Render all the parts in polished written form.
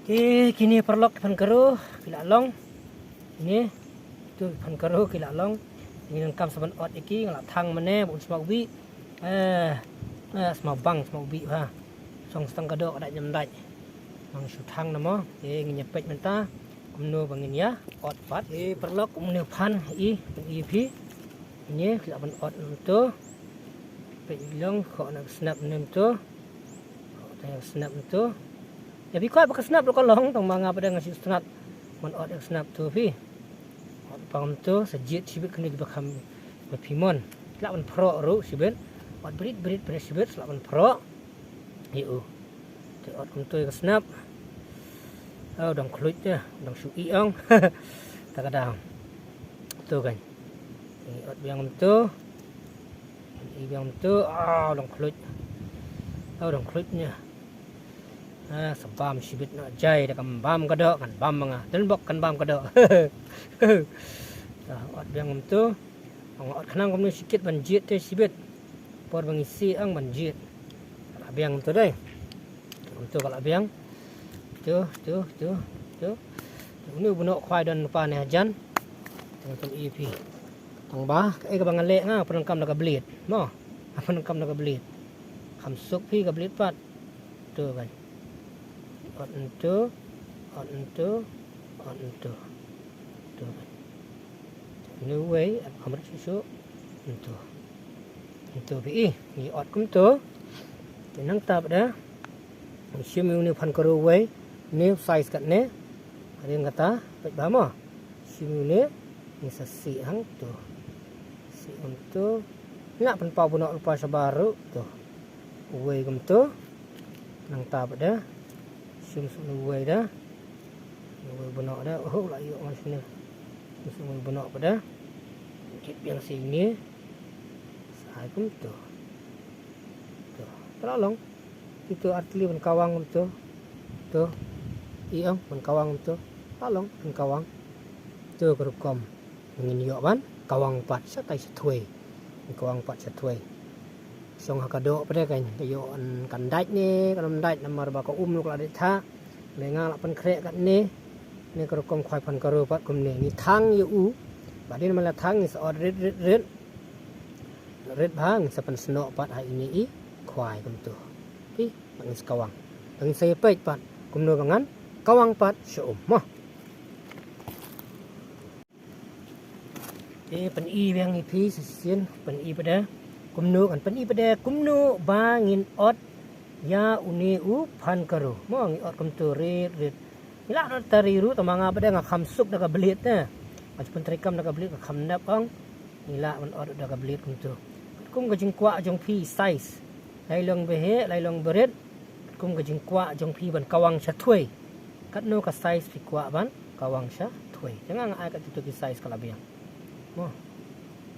Kini perlok ipan keruh kila long. Ini tu ipan keruh kila long. Ini lengkap saban ot iki ngalak thang mene bun semau bi. Semau bang semau bi ha. Song seteng kadok ada jam dai. Mang su thang namo. Nyepet menta. Kumno bangin ya ot pat. Perlok kumno pan i pi. Ini kila ban ot tu. Pet long kok nak snap nem tu. Kok snap tu. Ya bikot pakai snap lo long tong manga pada ngasih snap mon ot yang snap tu pi ot pam tu sejit sibet kena dibakam bepimon lak ban pro ru sibet ot berit sibet lak ban pro iu tu ot tu yang snap dong kluit dia dong su iong tak ada tu kan ni ot biang tu dong kluit dong kluitnya sebam sibit nak jai dah kan bam kadok kan bam manga dan bok kan bam kadok ot biang tu ot kenang komni sikit banjit teh sibit por mengisi ang banjit kalau biang tu deh tu kalau biang tu ini bunok khwai dan lupa ni ajan tengok EP tong bah ke bang lek nga penengkam nak belit mo penengkam nak belit khamsuk pi ka belit pat tu kan ot tu ni way amrat susu itu bi ni ot kum tu tenang tap dah sim ni pan karo way ni size kat ne ada yang kata baik bama sim ni sasi hang tu si untuk nak pen pau bunak lupa sabaru tu way kum tu nang tap dah sum way dah way benak dah lah yuk macam ni sum way benak pada kit yang sini saya pun tu tolong itu artili ban kawang tu iang ban kawang tu tolong ban kawang tu kerukom ngin yok ban kawang pat satai setui kawang pat setui song hakado pada kan yo kan dait ni kan dait namar ba ko lu kala de tha lenga la pan krek kat ni ko kom khwai pan karo pat kum ni thang yu u ba din mala thang is or red bang sapan sno pat ha ini i khwai kum tu pi bang kawang bang se pet pat kum no bangan kawang pat sum mo pan i yang i pi sien pan i pada kumno kan pani pada kumno bangin ot ya uni u pan karo mo ngi ot kum tu red ila tariru tamanga pada nga khamsuk daga belit na macam trikam daga belit ka khamnap ang ila man ot daga belit kum tu kum ga jingkwa jong pi size lai long behe lai long beret kum ga jingkwa jong pi ban kawang sha thui kat no ka size pi kwa ban kawang sha thui jangan ai ka tu ki size kala biang mo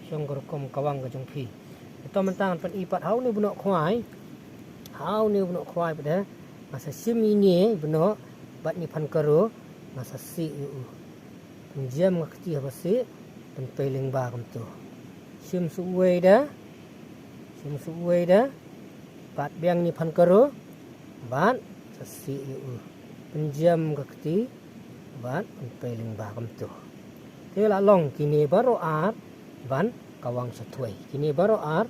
syong kum kawang ga jong pi itu mentang pan ipat hau ni bunok khwai pada masa sim ini bunok bat ni pan karo masa si penjam ngakti apa si pen peling ba kum tu sim suwe dah bat biang ni pan karo bat sasi penjam ngakti bat pen peling ba kum tu tela long kini baru ar ban kawang sa tuay. Kini baru ar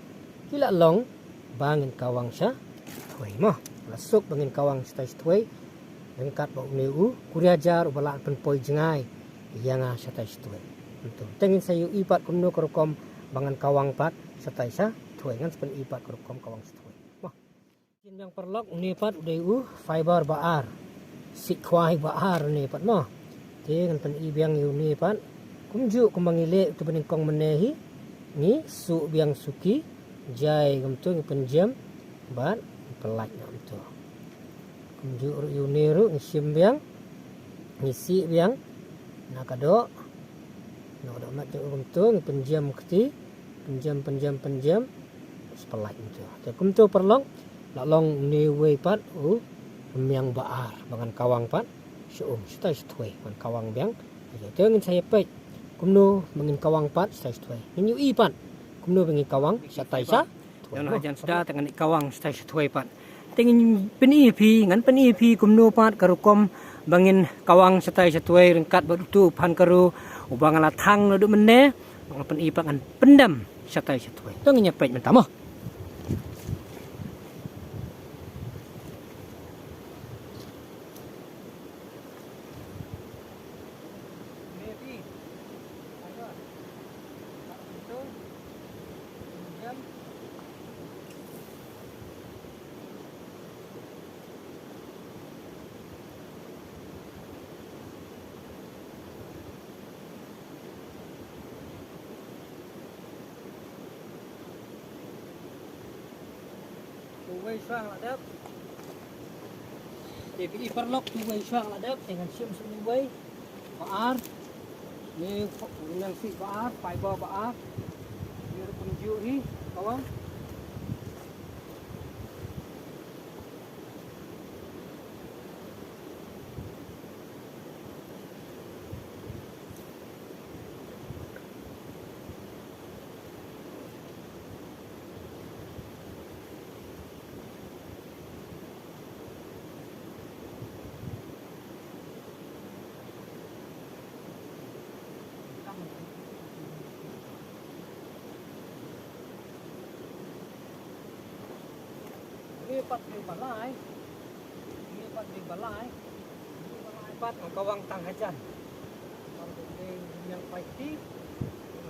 kila long bangin kawang sa tuay mo. Lasuk bangin kawang sa tuay. Lengkat bau niu kuriajar ubala penpoi jengai yang sa tuay. Untuk tengin sayu ipat kumno kerukom bangan kawang pat sa tuay ngan sepen ipat kerukom kawang sa tuay. Mo. Yang perlok ni pat udah fiber baar. Sikwai baar ni pat mo. Dengan pen ibiang ni pat kumju kumbangile tu bening kong menehi ni su biang suki jai gamtu penjam bat pelak gamtu kunju yuniru ngisim biang ngisi biang nakado no mat gamtu penjam kti penjam sepelak gamtu te kumtu perlong lalong ni we pat miang baar bangan kawang pat stai stoi ban kawang biang te ngin saya pet kumno mengin kawang pat stai stoi nyu ipan kumno mengin kawang satai sa yang ajan sudah dengan kawang stai stoi pat tingin pen EP ngan pen EP kumno pat karukom bangin kawang setai setuai rengkat batu pan karu ubang ala thang no du menne pen EP ngan pendam setai setuai tong nyepet mentamo way xoang là đớp thì cái perlok tu way xoang là đớp dengan siam sini way baar ni yang si baar fiber baar ni penju ni kawan ini pat di balai pat kawang tang hajan untuk yang paiti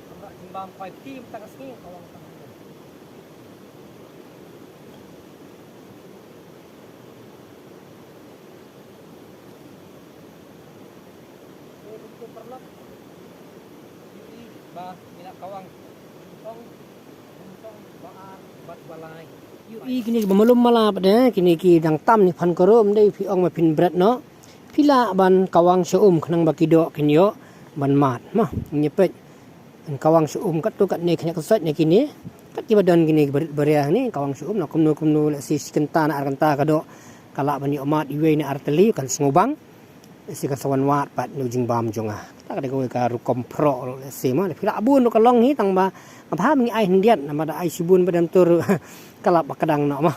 sampai jimbang paiti tang asni kawang tang hajan ini bentuk perlok ini bah minyak kawang tong baar bat balai i kini bemelum malah pada kini ki dang tam ni pan korom dei pi ong ma pin bret no pila ban kawang seum khnang bakido kinyo ban mat mah nyepet kawang seum kat tu kat ni kenya kesat ni kini kat ki badan kini beriah ni kawang seum no kumno la si kenta na arkanta kado kala ban yo mat iwe ni arteli kan ngobang si kasawan wat pat nu jing bam jonga ta ka ko ka ru kompro le si ma pila abun no kalong ni tang ba apa mi ai ndian nama da ai sibun badam tur kalap kadang nak mah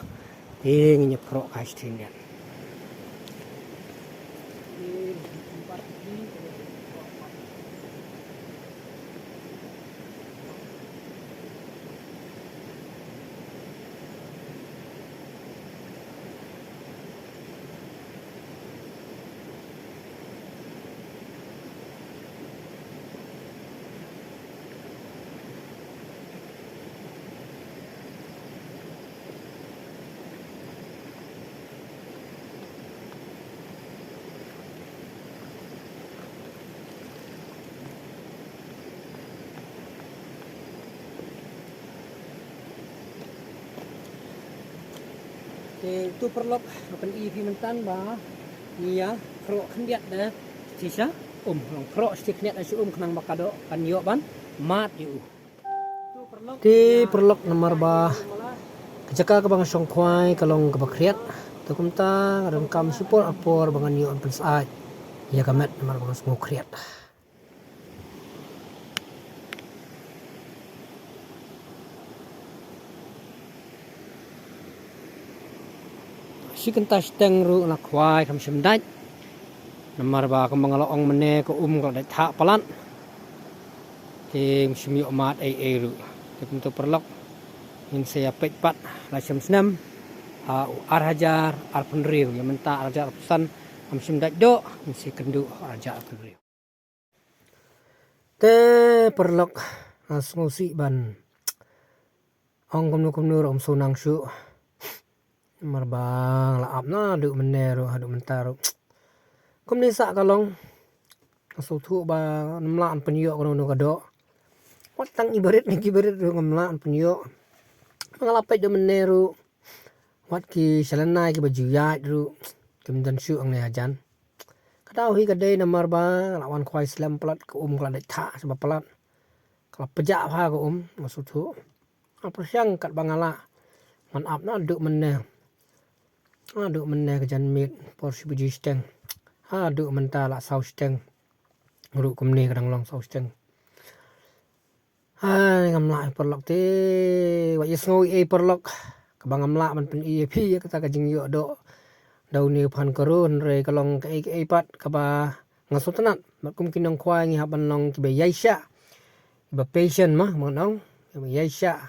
ingin nyepro guys ini tu perlok pen EP mentan ba nia pro khendiat da sisa long pro stik net asu kenang bakado kan yo ban mat yu ti perlok nomor ba kejaka ke bang song khwai kalong ke bakriat tu kumta ram kam support apor bangan yo an pensai ya kamet nomor bang song kriat si kentas teng ru na khwai kam simdai namar ba kam bangaloong mene ko ko dai tha palan ting simi omat ai ru tentu perlok in saya pet pat la sim snam ar hajar ar penriu yang menta ar hajar pesan kam simdai do si kendu ar hajar penriu te perlok asngosi ban ong komnu rom sunang su marbang la ap na du menero hadu mentaro kum ni sa kalong asu thu ba namlaan penyo kono no kado wat tang ibarit ni kibarit ru namlaan penyo ngalapet do menero wat ki salanai ki baju ya ru kim dan su ang ne ajan kadau hi kadai namar ba lawan khwai slam plat ko kala dai tha sebab plat kala pejak pha ko masu thu apa siang kat bangala man ap na du menero aduk menne ke jan mit porsi buji steng aduk menta la sau steng ngru kumni kadang long sau steng ngam lai perlok te wa yesngoi perlok kabang amla man pen EAP kata kajing yo do daun ni pan karun re kalong ke pat kaba ngasutanat makum kinong kwai ngi haban long kibe yaisha ba patient mah monong kibe yaisha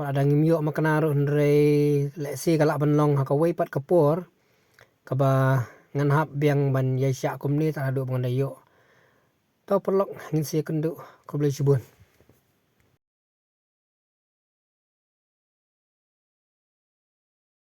wala ada ngimyo makanaro re lesi kala ban long hakawai pat kapor kaba ngan hap biang ban yaisha kum ni ta do bangan dayo to pelok ngin si kendu ko boleh cibun